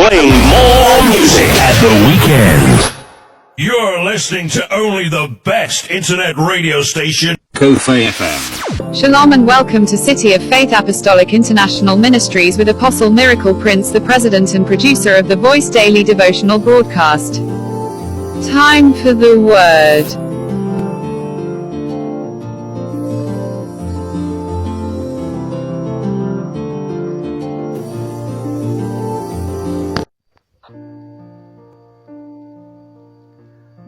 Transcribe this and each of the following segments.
playing more music at the weekend. You're listening to only the best internet radio station, Kofi FM. Shalom and welcome to City of Faith Apostolic International Ministries with Apostle Miracle Prince, the president and producer of the Voice Daily Devotional Broadcast. Time for the Word.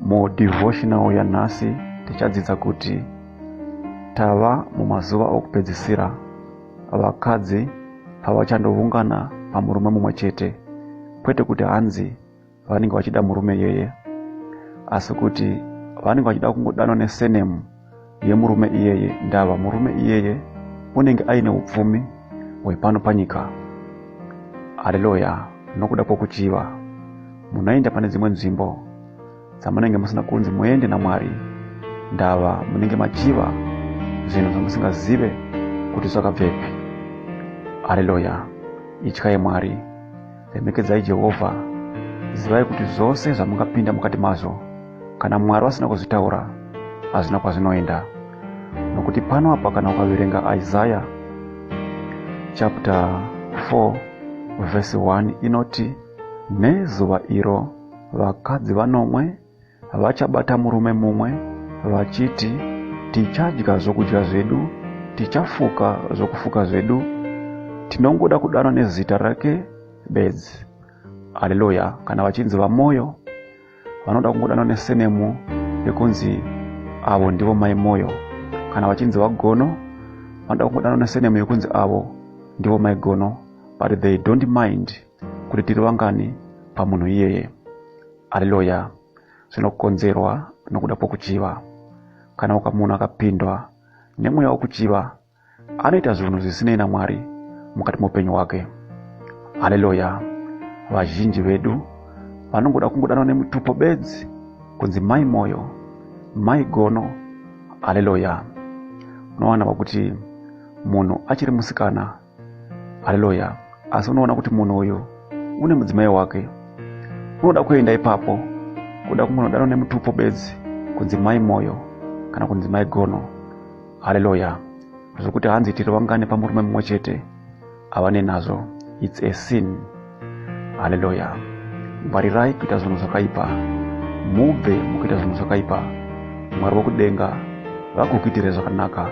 Mu devotional ya nasi tichadzidza kuti tava mumazuva okupedzisira vakadzi pavachandovungana pamurume mumwe chete, kwete kuti hanzi vanenge vachida murume iyeye, asi kuti vanenge vachida kungodanwa nesenemu yemurume iyeye, ndava murume iyeye unenge aine upfumi hwepano panyika. Haleluya! Nokuda kwokuchiva munoenda pane dzimwe nzvimbo dzamunenge musina kunzi muende naMwari, ndava munenge machiva zvinhu zvamusingazive kuti zvakabvepi. Haleluya! Ityai Mwari, lemekedzai Jehovha, zivai kuti zvose zvamungapinda mukati mazvo, kana Mwari asina kuzvitaura hazvina kwazvinoenda. Nokuti pano apa kana ukaverenga Isaiah chapter 4 verse 1 inoti, nezuva iro vakadzi vanomwe vachabata murume mumwe vachiti, tichadya zvokudya zvedu, tichafuka zvokufuka zvedu, tinongoda kudanwa nezita rake bedzi. Haleluya! Kana vachinzi vamoyo vanoda kungodanwa nesenemu yekunzi avo ndivo mai moyo. Kana vachinzi vagono vanoda kungodanwa nesenemu yekunzi avo ndivo mai gono, but they don't mind kuti tiri vangani pamunhu iyeye. Haleluya! Zvinokonzerwa nokuda kwokuchiva. Kana munhu akapindwa nemweya wokuchiva, anoita zvinhu zvisinei naMwari mukati muupenyu hwake. Haleluya! Vazhinji vedu vanongoda kungodanwa nemutupo bedzi kunzi mai moyo, mai gono. Haleluya! Unowana kuti munhu achiri musikana, haleluya, asi unoona kuti munhu uyu une mudzimai wake, unoda kuenda ipapo kuda kungodanwa nemutupo bedzi kunzi mai moyo kana kunzi mai gono. Haleluya! Zvokuti hanzi tiri vangane pamurume mumwe chete, havane nazvo. It's a sin. Haleluya! Ngwarirai kuita zvinhu zvakaipa, mubve mukuita zvinhu zvakaipa. Mwari wokudenga vakukuitire zvakanaka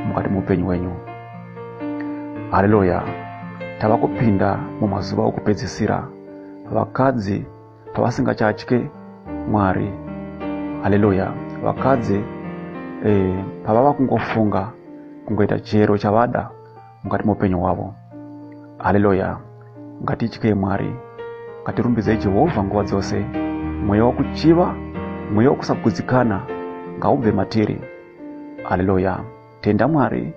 mukati muupenyu hwenyu. Haleluya! Tava kupinda mumazuva okupedzisira, vakadzi pavasingachatye Mwari. Haleluya! Vakadzi pavava kungofunga kungoita chero chavada mukati muupenyu hwavo. Haleluya! Ngatityei Mwari, ngatirumbidzei Jehovha nguva dzose. Mweya wokuchiva, mweya wokusagutsikana ngaubve matiri. Haleluya! Tenda Mwari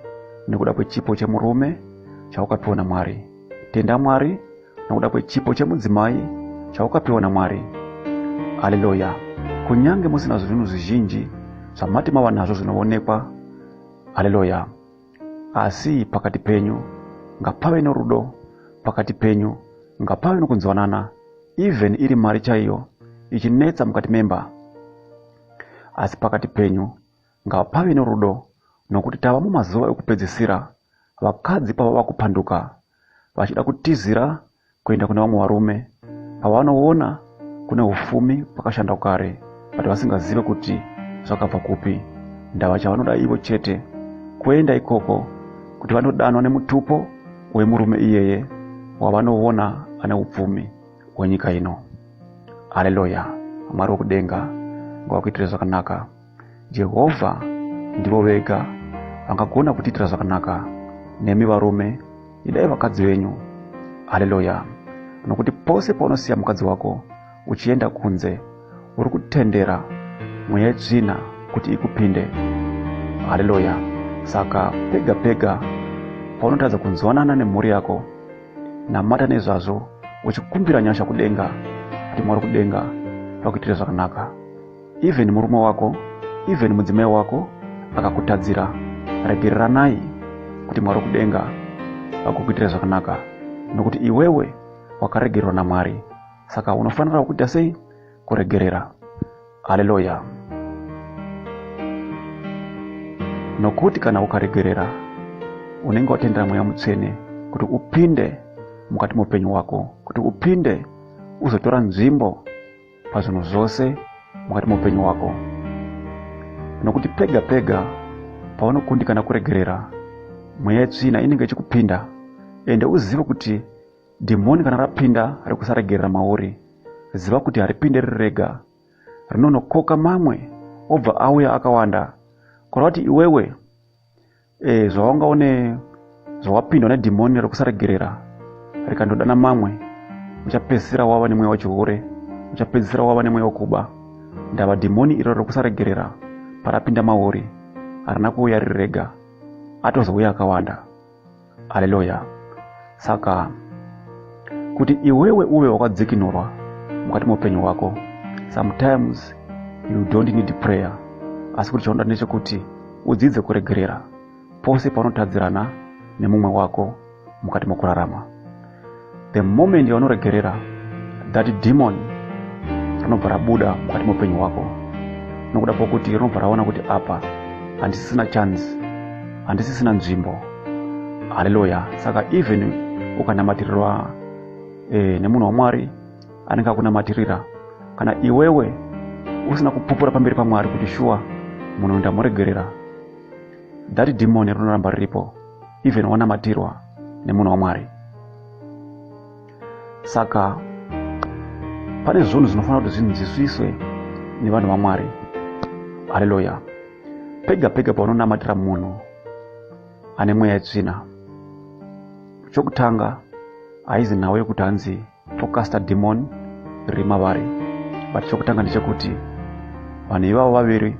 nekuda kwechipo chemurume chaukapiwa naMwari. Tenda Mwari nekuda kwechipo chemudzimai chaukapiwa naMwari. Haleluya! Kunyange musina zvinhu zvizhinji zvamati mava nazvo zvinoonekwa, haleluya, asi pakati penyu ngapave norudo, pakati penyu ngapave nokunzwanana, even iri mari chaiyo ichinetsa mukati memba, asi pakati penyu ngapave norudo, nokuti tava mumazuva okupedzisira. Vakadzi pavava kupanduka vachida kutizira kuenda kuna vamwe varume, pavanoona kune ufumi pakashanda kare, but vasingazive kuti zvakabva kupi, ndava chavanoda ivo chete kuenda ikoko kuti vanodanwa nemutupo wemurume iyeye wavanoona ane upfumi hwenyika ino. Haleluya! Mwari wokudenga ngakuitire zvakanaka. Jehovha ndivo vega vangagona kutiitira zvakanaka. Nemi varume, idai vakadzi venyu. Haleluya! Nokuti pose paunosiya mukadzi wako uchienda kunze, uri kutendera mweya yetsvina kuti ikupinde. Haleluya! Saka pega pega paunotadza kunzwanana nemhuri yako, namata nezvazvo uchikumbira nyasha kudenga kuti Mwari kudenga vakuitire zvakanaka. Even murume wako, even mudzimai wako akakutadzira, regereranai kuti Mwari kudenga vakukuitire zvakanaka, nokuti iwewe wakaregerwa naMwari. saka unofanira kuita sei? Kuregerera. Haleluya. Nokuti kana ukaregerera unenge watendera Mweya Mutsvene kuti upinde mukati muupenyu wako, kuti upinde uzotora nzvimbo pazvinhu zvose mukati muupenyu wako. Nokuti pega pega paunokundikana kuregerera, mweya yetsvina inenge ichikupinda, ende uzive kuti dhimoni kana rapinda rikusaregerera mauri, ziva kuti haripinde riri rega, rinonokoka mamwe obva auya akawanda. Kureva kuti iwewe zvaungaone zvawapindwa nedhimoni rekusaregerera rikandodana mamwe, uchapedzisira wava nemweya wechihure, uchapedzisira wava nemweya wekuba. Ndava dhimoni iroro rekusaregerera parapinda mauri harina kuuya riri rega, atozouya akawanda. Haleluya. Saka kuti iwewe uve wakadzikinurwa mukati muupenyu wako, sometimes you don't need prayer, asi kuti chaunoda ndechekuti udzidze kuregerera pose paunotadzirana nemumwe wako mukati mokurarama. The moment yaunoregerera, that demon rinobva rabuda mukati muupenyu wako, nokuda pokuti rinobva raona kuti apa handisisina chance, handisisina nzvimbo. Haleluya. Saka even ukanamatirirwa nemunhu waMwari anenge akunamatirira, kana iwewe usina kupupura pamberi paMwari kuti shuwa munhu ndamuregerera, that demon rinoramba riripo even wanamatirwa nemunhu waMwari. Saka pane zvinhu zvinofanira kuti zvinzwisiswe nevanhu vaMwari. Haleluya. Pega pega paunonamatira munhu ane mweya yetsvina, chokutanga haizi nawe kuti hanzi tokasta demon riri mavari, but chokutanga ndechekuti vanhu ivavo vaviri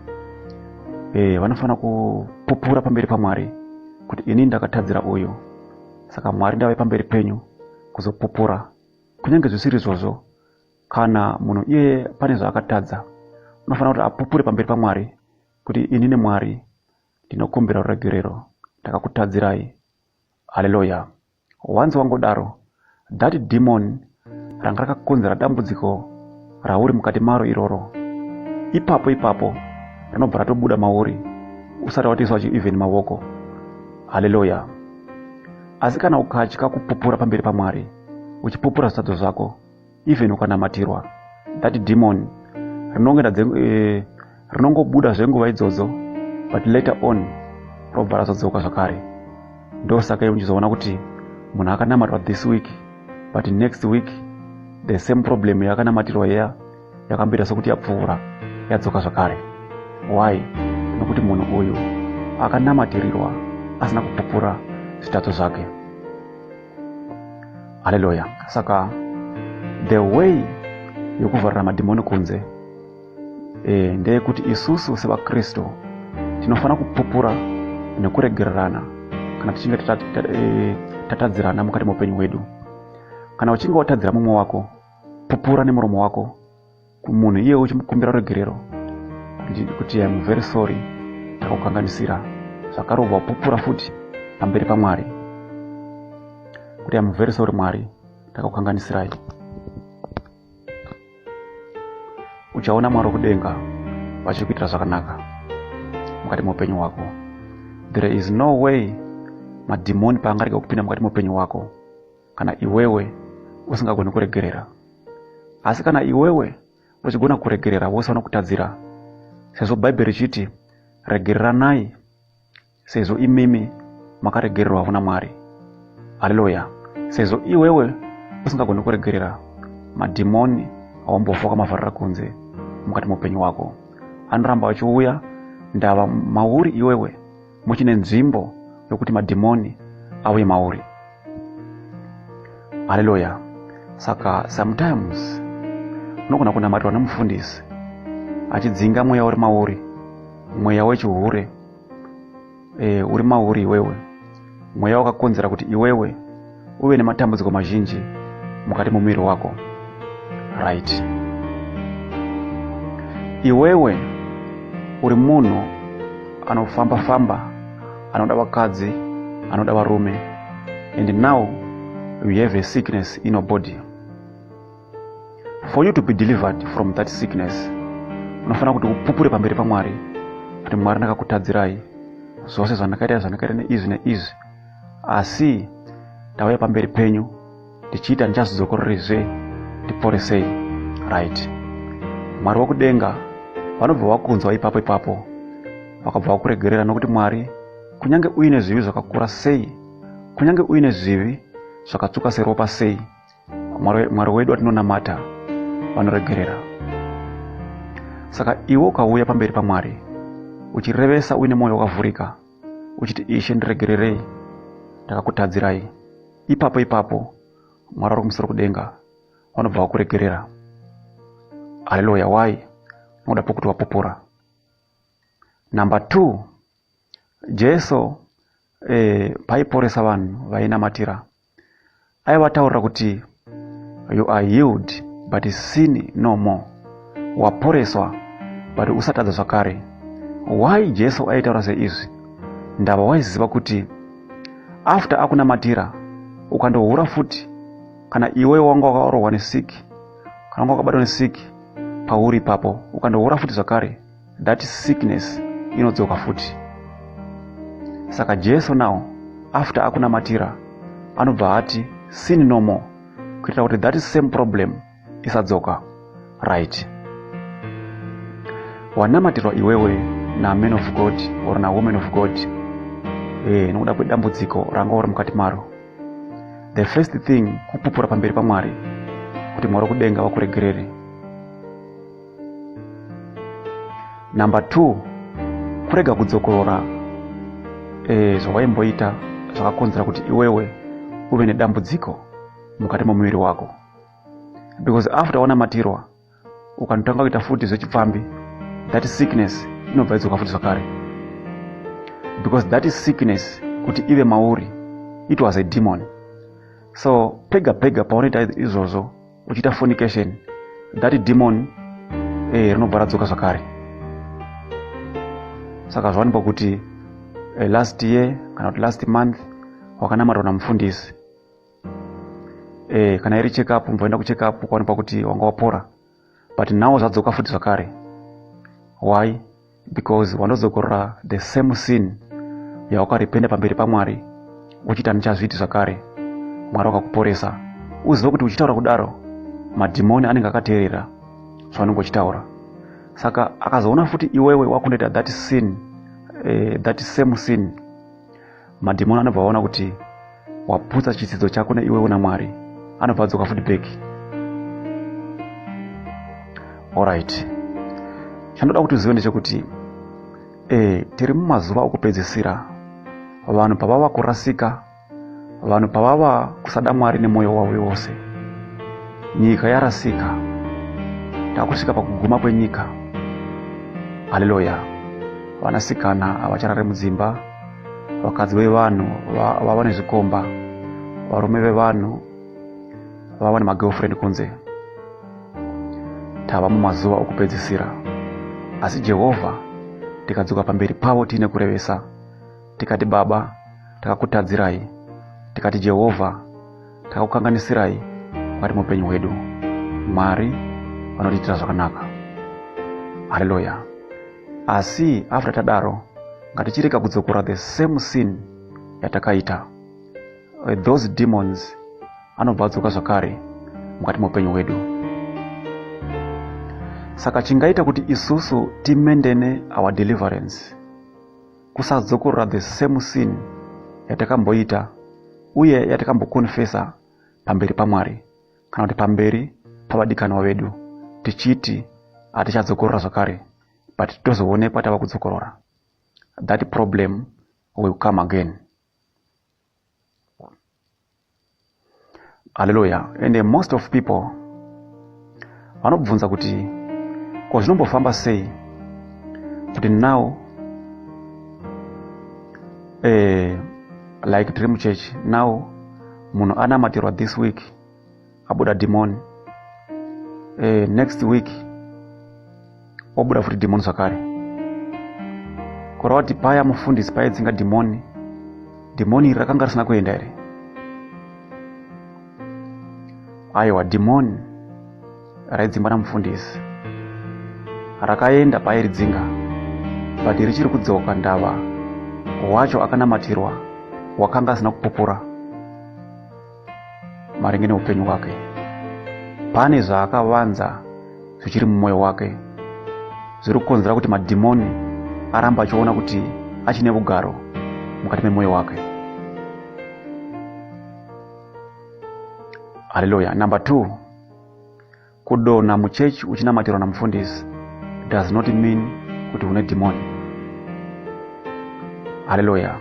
vanofanira kupupura pamberi paMwari kuti ini ndakatadzira uyu, saka Mwari ndave pamberi penyu kuzopupura. Kunyange zvisiri izvozvo, kana munhu iye pane zvaakatadza, unofanira kuti apupure pamberi paMwari kuti ini neMwari ndinokumbira ruregerero, ndakakutadzirai. Haleluya. Wanzi wangodaro, that demon ranga rakakonzera dambudziko rauri mukati maro iroro, ipapo rinobva ratobuda mauri usati watoiswa even mavoko. Haleluya. Asi kana ukatya kupupura pamberi paMwari, uchipupura zvisadzo zvako, even ukanamatirwa, that demon rinongobuda zvenguva idzodzo, but later on robva razodzoka zvakare. Ndosaka iye uchizoona kuti munhu akanamatirwa this week, but next week the same problem yakanamatirwa iya yakamboita sekuti yapfuura, yadzoka zvakare. Why? Nokuti munhu uyu akanamatirirwa asina kupupura zvitadzo zvake. Haleluya. Saka the way yokuvharira madhimoni kunze ndeyekuti isusu sevaKristu tinofanira kupupura nekuregererana kana tichinge tatadzirana mukati muupenyu hwedu. Kana uchinge watadzira mumwe wako, pupura nemuromo wako kumunhu iye uchimukumbira ruregerero kuti I'm very sorry, takakukanganisira. Zvakare ubva wapupura futi pamberi paMwari kuti I'm very sorry Mwari, takakukanganisirai. Uchaona Mwari kudenga vachikuitira zvakanaka mukati muupenyu wako. There is no way madhimoni paangarega kupinda mukati muupenyu wako kana iwewe usingagoni kuregerera. Asi kana iwewe uchigona kuregerera wose vanokutadzira, sezvo Bhaibheri richiti regereranai sezvo imimi makaregererwa kuna Mwari. Haleluya. Sezvo iwewe usingagoni kuregerera, madhimoni awambofoka mavharira kunze mukati muupenyu wako, anoramba achiuya ndava mauri iwewe muchine nzvimbo yokuti madhimoni auye mauri. Haleluya. Saka sometimes unogona kunamatirwa nemufundisi achidzinga mweya uri mauri, mweya wechihure uri mauri iwewe, mweya wakakonzera kuti iwewe uve nematambudziko mazhinji mukati mumwiri wako. Right. Iwewe uri munhu anofamba anoda vakadzi, anoda varume, and now you have a sickness in your body. for you to be delivered from that sickness, unofana kuti upupure pamberi pa Mwari kuti Mwari ndakakutadzirai zvose zvandakaita neizi neizi, asi ndauya pamberi penyu ndichiita ndichazodzokorerezve ndiporesei. Right. Mwari wakudenga vanobva vakunzwa ipapo vakabva vakuregerera, nokuti Mwari kunyange uine zvivi zvakakura sei, kunyange uine zvivi zvakatsuka seropa sei, Mwari wedu atinonamata vanoregerera. Saka iwe ukauya pamberi pa Mwari uchirevesa uine moyo wakavhurika uchiti Ishe ndiregererei, ndakakutadzirai, ipapo Mwari ari kumusoro kudenga vanobva vakuregerera. Haleluya. Why? Nokuda pokuti wapupura. Number 2, Jesu paiporesa vanhu vainamatira aivataurira kuti you are healed but sin no more. Waporeswa but usatadza zvakare. Why Jesu aitaura seizvi? Ndava waiziva kuti after akunamatira ukandohura futi, kana iwe wanga wakarohwa nesiki, kana wanga wakabatwa nesiki pauri ipapo, ukandohura futi zvakare, that sickness inodzoka futi. Saka Jesu now after akunamatira anobva ati sin no more, kuitira kuti that same problem isadzoka. Right. Wanamatirwa iwewe na man of God or na woman of God nokuda kwedambudziko ranga uri mukati maro, the first thing kupupura pamberi pa Mwari kuti Mwari kudenga vakuregerere. Number 2, kurega kudzokorora zvawaimboita zvakakonzera kuti iwewe uve nedambudziko mukati momuviri wako, because after wanamatirwa ukandotanga kuita futi zvechipfambi, that sickness inobva idzoka futi zvakare, because that sickness kuti ive mauri, it was a demon. So pega paunoita izvozvo uchiita fornication, that demon rinobva radzoka zvakare. Saka zvaonekwa kuti last year kana kuti last month wakanamatwa namufundisi, kana iri check up, mboenda kucheck up kwaonekwa kuti wanga wapora, but now zvadzoka futi zvakare. Why? Because wanodzokorera the same sin yawakaripenda pamberi pa Mwari uchiita ndichazviti zvakare, Mwari wakakuporesa. Uzive kuti uchitaura kudaro madhimoni anenge akateerera zvaunenge uchitaura. Saka akazoona futi iwewe wakundoita that sin, that same sin, madhimoni anobva aona kuti waputsa chitsidzo chako neiwewe naMwari, anobva adzoka futi beki. Alright. Chandoda kuti uzive ndechekuti tiri mumazuva okupedzisira. Vanhu pavava kurasika, vanhu pavava kusada Mwari nemoyo wavo wose, nyika yarasika, takusvika pakuguma kwenyika. Haleluya. Vanasikana havacharare mudzimba, vakadzi vevanhu vava nezvikomba, varume vevanhu vava nemagirlfriend kunze. Tava mumazuva okupedzisira, asi Jehovha tikadzoka pamberi pavo tiine kurevesa, tikati Baba takakutadzirai, tikati Jehovha takakukanganisirai mukati muupenyu hwedu, Mwari vanotiitira zvakanaka. Haleluya. Asi after tadaro ngatichireka kudzokora the same sin yatakaita, those demons anobva adzoka zvakare mukati muupenyu hwedu. Saka chingaita kuti isusu timendene our deliverance, kusadzokorera the same sin yatakamboita uye yatakambokonfesa pamberi pa Mwari kana kuti pamberi pavadikanwa vedu, tichiti hatichadzokorera zvakare, but tozoonekwa tava kudzokorora, that problem will come again. Hallelujah. And most of people vanobvunza kuti ko zvinombofamba sei kuti now like Dream Church now munhu anamatirwa this week abuda demon, next week obuda futi demon zvakare. Kurava kuti paya mufundisi paidzinga demoni iri rakanga risina kuenda here? Aiwa, demoni raidzingwa namufundisi. Rakaenda pairidzinga, but richiri kudzoka ndava wacho akanamatirwa wakanga asina kupupura maringe neupenyu hwake. Pane zvaakavanza zvichiri mumwoyo wake zviri kukonzera kuti madhimoni aramba achiona kuti achine ugaro mukati memwoyo wake. Haleluya. Number 2, kudonha muchechi uchinamatirwa namufundisi does not mean kuti une demoni. Haleluya.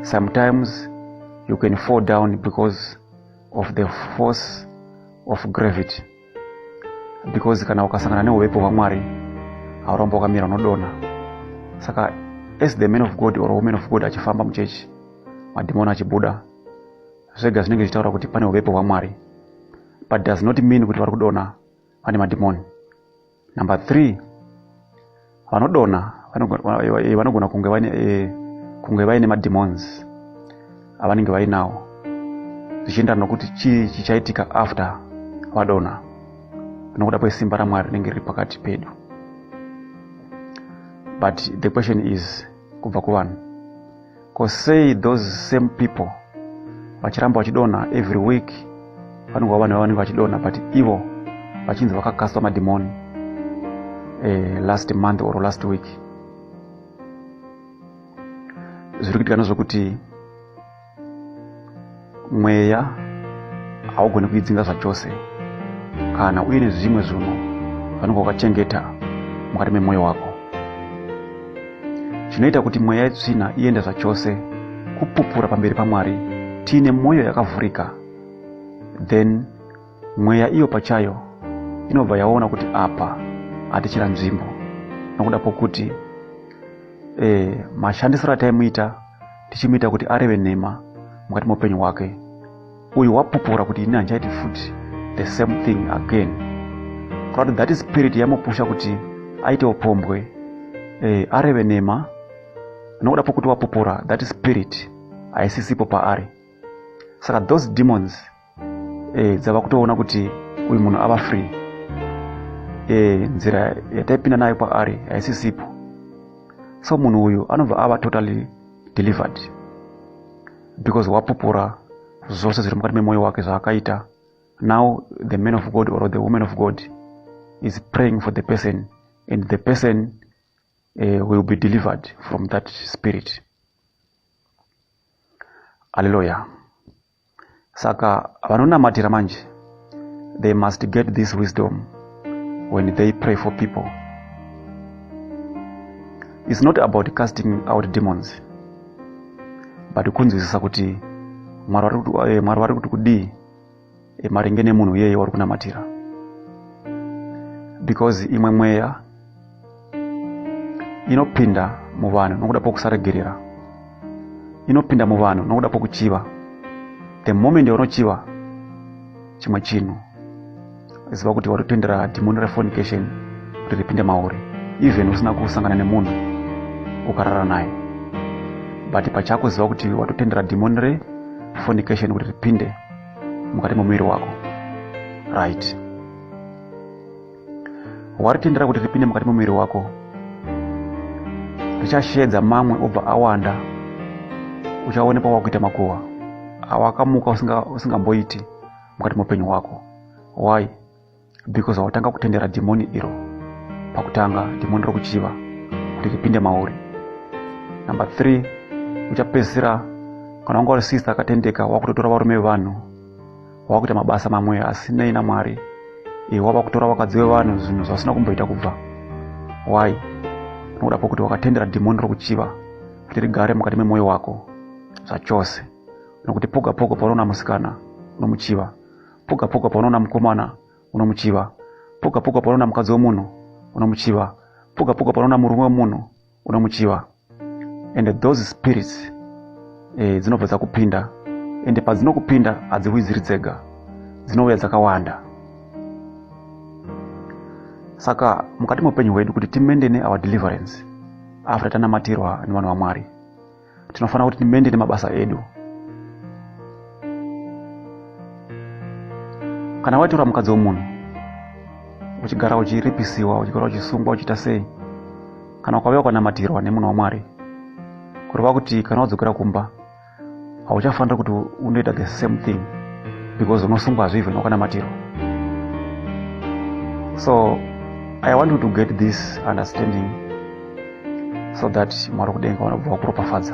Sometimes you can fall down because of the force of gravity. Because kana ukasangana neuvepo hwaMwari hauramba wakamira unodonha. Saka as the man of God or woman of God achifamba muchechi, madhimoni achibuda, zvega zvinenge zvichitaura kuti pane uvepo hwaMwari, but does not mean kuti vari kudonha pane madhimoni. Number 3, vanodonha vanogona kunge vaine madhimons avanenge vainawo zvichiendana nokuti chii chichaitika after vadonha, nokuda kwesimba raMwari rinenge riri pakati pedu. But the question is, kubva kuvanhu, because say those same people vachiramba vachidonha every week, vanenge vanhu vavanenge vachidonha but ivo vachinzi vakakastwa madhimoni last month or last week. Zviri kuitika nezvokuti mweya haugoni kuidzinga zvachose kana uine zvimwe zvinhu vanenge vakachengeta mukati memwoyo wako. Zvinoita kuti mweya yetsvina iende zvachose kupupura pamberi paMwari tiine mwoyo yakavhurika, then mweya iyo pachayo inobva yaona kuti apa hatichira nzvimbo, nokuda pokuti mashandisiro ataimuita tichimuita kuti areve nhema mukati meupenyu hwake. Uyu wapupura kuti ini handichaiti futi the same thing again. Kuti that spirit yamupusha kuti aite upombwe, areve nhema, nokuda pokuti wapupura that spirit haisisipo paari. Saka those demons dzava kutoona kuti uyu munhu ava free, nzira yataipinda nayo paari haisisipo. So munhu uyu anobva ava totally delivered because wapupura zvose zviri mukati memwoyo wake zvaakaita. Now the man of God or the woman of God is praying for the person, and the person will be delivered from that spirit. Hallelujah. Saka vanonamatira manje, they must get this wisdom when they pray for people. It's not about casting out demons, but kunzwisisa kuti Mwari vari kuti kudii maringe nemunhu yeye wari kunamatira. Because imwe mweya inopinda muvanhu nokuda pokusaregerera, inopinda muvanhu nokuda pokuchiva. The moment yaunochiva chimwe chinhu, ziva kuti vari kutendera demon refornication kuti ripinde mauri, even usina kusangana nemunhu ukarara naye, but pachako ziva kuti watotendera demon refornication kuti ripinde mukati memuviri wako. Right. Waritendera kuti ripinde mukati memuviri wako, richashedza mamwe obva awanda, uchaonekwa wakuita makuhwa awakamuka usingamboiti mukati meupenyu wako. Why? Because watanga kutendera demoni iro pakutanga, demoni rokuchiva kuti ripinde mauri. Number 3, uchapedzisira kana wanga uri sister akatendeka wakutotora varume vevanhu wakuita mabasa mamwe asinei naMwari, wava kutora vakadzi vevanhu zvinhu zvasina kumboita kubva. Why? Nokuda pokuti wakatendera demoni rokuchiva kuti rigare mukati memwoyo wako zvachose. Nokuti poga poga paunoona musikana unomuchiva, poga poga paunoona mukomana unomuchiva, poga poga paunoona mukadzi wemunhu unomuchiva, poga poga paunoona murume wemunhu unomuchiva. And those spirits dzinobva dzakupinda, ende padzinokupinda hadziuyi dziri dzega, dzinouya dzakawanda. Saka mukati meupenyu hwedu kuti timendene our deliverance after tanamatirwa nevanhu vaMwari, tinofanira kuti timendene mabasa edu. Kana waitora mukadzi wemunhu uchigara uchiripisiwa, uchigara uchisungwa, uchita sei, kana ukauya ukanamatirwa nemunhu waMwari, kureva kuti kana wadzokera kumba hauchafanira kuti unoita the same thing, because unosungwa zvivyo newakanamatirwa. So I want you to get this understanding so that Mwari kudenga wanobva wakuropafadza.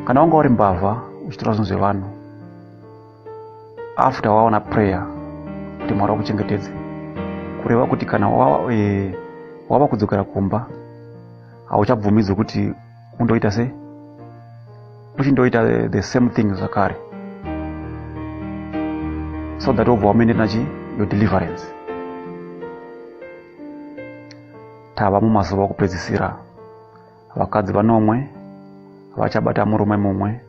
Kana wanga uri mbavha uchitora zvinhu zvevanhu, after waona prayer kuti Mwari wakuchengetedze, kureva kuti kana wava kudzokera kumba hauchabvumidzwi kuti undoita sei, uchindoita the same thing zvakare, so that wobva wamendera your deliverance. Tava mumazuva okupedzisira, vakadzi vanomwe vachabata murume mumwe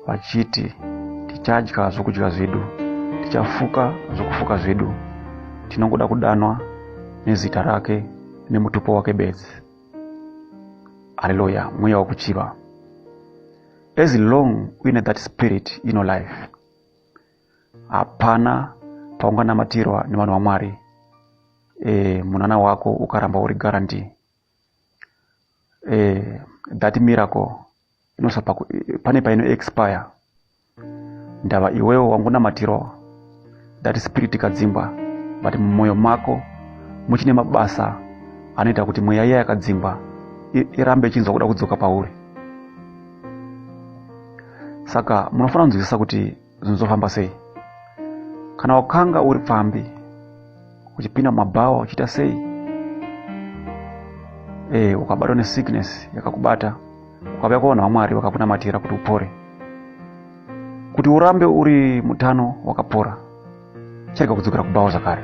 vachiti tichadya zvokudya zvedu, tichafuka zvokufuka zvedu, tinongoda kudanwa nezita rake nemutupo wake bedzi. Hallelujah, mweya wokuchiva. As long uine that spirit in your life, hapana paunganamatirwa nevanhu vaMwari munana wako ukaramba uri guarantee, that miracle pane paino expire. Ndava iwewo wangunamatirwa, that spirit ikadzingwa, but mumwoyo mako muchine mabasa anoita kuti mweya iya yakadzingwa irambe ichinzwa kuda kudzoka pauri. Saka munofanira kunzwisisa kuti zvinozofamba sei. Kana wakanga uri pfambi uchipinda mumabhawa uchiita sei, ukabatwa nesickness yakakubata, ukauya kuvanhu vaMwari vakakunamatira kuti upore, kuti urambe uri mutano wakapora, chirega kudzokera kubhawa zvakare.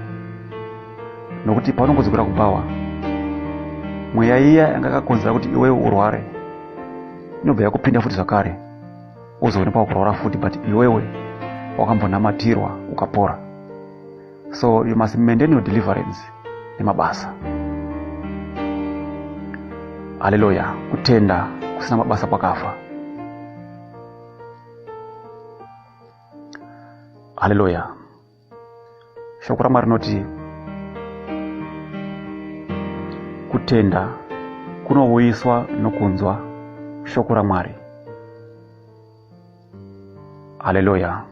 Nokuti paunongodzokera kubhawa, mweya iya yanga yakakonzera kuti iwewe urware inobva yakupinda futi zvakare, uzoonekwa wakurwara futi, but iwewe wakambonamatirwa ukapora. So you must maintain your deliverance nemabasa. Hallelujah, kutenda kusina mabasa kwakafa. Hallelujah. Shoko raMwari rinoti kutenda kunouyiswa nokunzwa shoko raMwari. Hallelujah.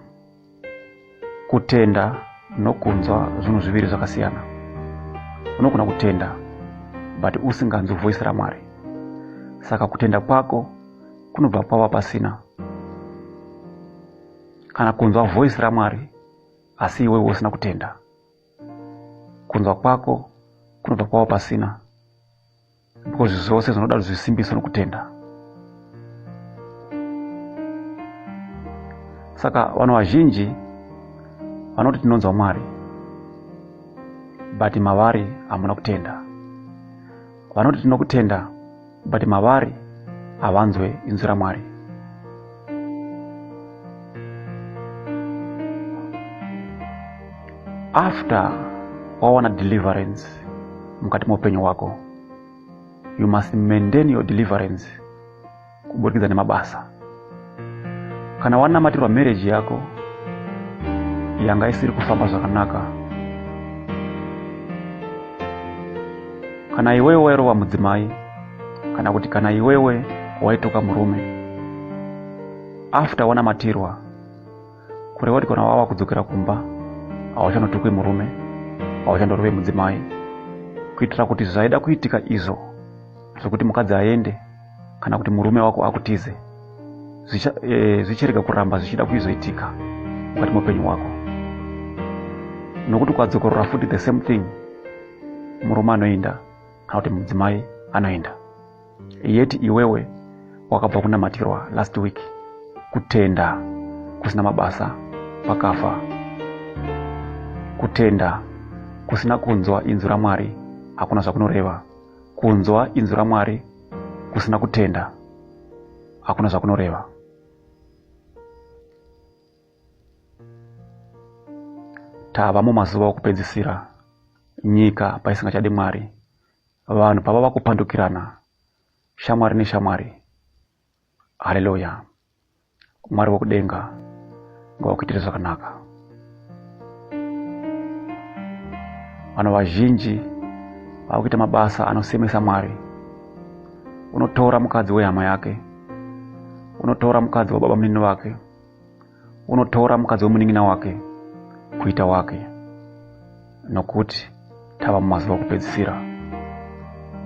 Kutenda nokunzwa zvinhu zviviri zvakasiyana. Unogona kutenda but usinganzwi voice raMwari, saka kutenda kwako kunobva pava pasina. Kana kunzwa voice raMwari asi iwe usina kutenda, kunzwa kwako kunobva pava pasina, because zvose zvinoda zvisimbiso nokutenda. Saka vanhu vazhinji vanoti tinonzwa Mwari but mavari hamuna kutenda. Vanoti tinokutenda but mavari havanzwe inzwi raMwari. After wawana deliverance mukati muupenyu wako, you must maintain your deliverance kuburikidza nemabasa. Kana wanamatirwa marriage yako yanga isiri kufamba zvakanaka, kana iwewe wairova mudzimai, kana kuti kana iwewe waitoka murume, after wanamatirwa, kureva kuti kana wava kudzokera kumba hauchandotukwi murume, hauchandorove mudzimai, kuitira kuti zvaida kuitika izvo zvokuti mukadzi aende kana kuti murume wako akutize zvichirega kuramba zvichida kuizoitika mukati muupenyu wako. Nokuti ukadzokorora futi the same thing, murume anoenda kana kuti mudzimai anoenda, yeti iwewe wakabva kunamatirwa last week. Kutenda kusina mabasa pakafa. Kutenda kusina kunzwa inzwi raMwari hakuna zvakunoreva. Kunzwa inzwi raMwari kusina kutenda hakuna zvakunoreva. Tava mumazuva okupedzisira, nyika paisingachadi Mwari, vanhu pavava kupandukirana, shamwari neshamwari. Hallelujah. Mwari wokudenga ngakuitire zvakanaka. Vano vazhinji vakuita mabasa anosemesa Mwari. Unotora mukadzi wehama yake, unotora mukadzi wa baba munini wake, unotora mukadzi wemuning'ina wake kuita wake, nokuti tava mumazuva okupedzisira.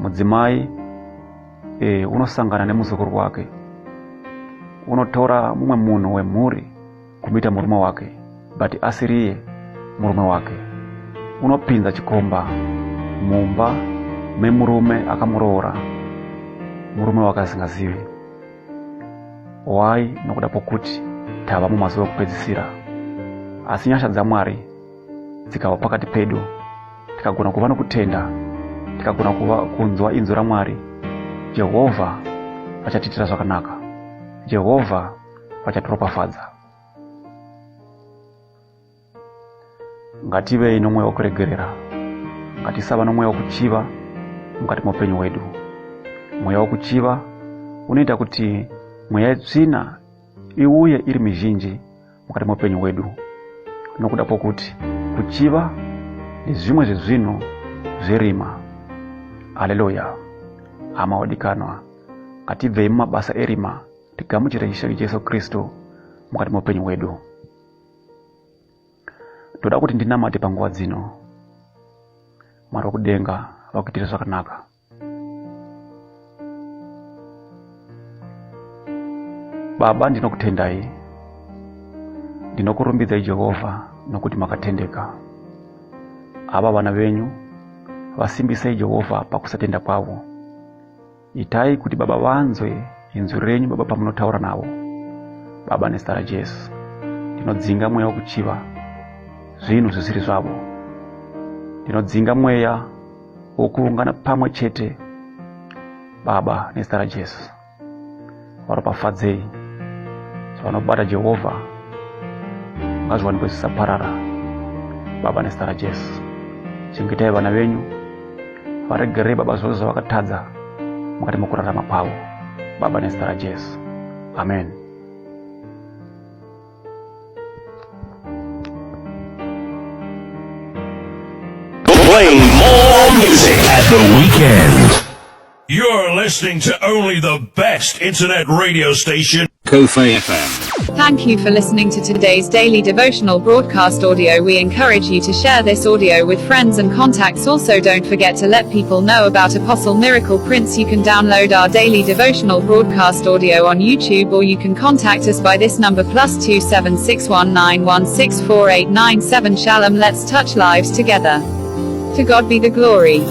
Mudzimai unosangana nemuzukuru wake, unotora mumwe munhu wemhuri kumuita murume wake, but asiriye murume wake. Unopinza chikomba mumba memurume akamuroora, murume wake asingazivi. Why? Nokuda pokuti tava mumazuva okupedzisira. Asi nyasha dzaMwari dzikava pakati pedu, tikagona kuva nokutenda, tikagona kunzwa inzwi raMwari, Jehovha vachatiitira zvakanaka, Jehovha vachatiropafadza. Ngative nomweya wokuregerera, ngatisava nomweya wokuchiva mukati muupenyu hwedu. Mweya wokuchiva unoita kuti mweya yetsvina iuye iri mizhinji mukati muupenyu hwedu, nokuda pokuti kuchiva nezvimwe zvezvinhu zverima. Haleluya. Hama wadikanwa, ngativhei mumabasa erima, tigamuchire Jesu Kristu mukati muupenyu hwedu. Ndoda kuti ndinamate panguva dzino Mwari wokudenga vakuitira zvakanaka. Baba, ndinokutendai, ndinokurumbidzai Jehovha nokuti makatendeka. Ava vana venyu vasimbisei Jehovha pakusatenda kwavo. Itai kuti Baba vanzwe inzwi renyu Baba pamunotaura navo. Baba, nezita ra Jesu ndinodzinga mweya wokuchiva zvinhu zvisiri zvavo. Ndinodzinga mweya wokuungana pamwe chete. Baba, nezita ra Jesu varopafadzei zvavanobata Jehovha ngazviwanikwe zvisaparara. Baba, nezita ra Jesu chengetai vana venyu, varegerei Baba zvose zvavakatadza mukati mokurarama kwavo. Baba, nezita ra Jesu, amen. Playing more music at the weekend. You're listening to only the best internet radio station, Kofi FM. Thank you for listening to today's daily devotional broadcast audio. We encourage you to share this audio with friends and contacts. Also, don't forget to let people know about Apostle Miracle Prince. You can download our daily devotional broadcast audio on YouTube, or you can contact us by this number +27619164897. Shalom. Let's touch lives together. To God be the glory.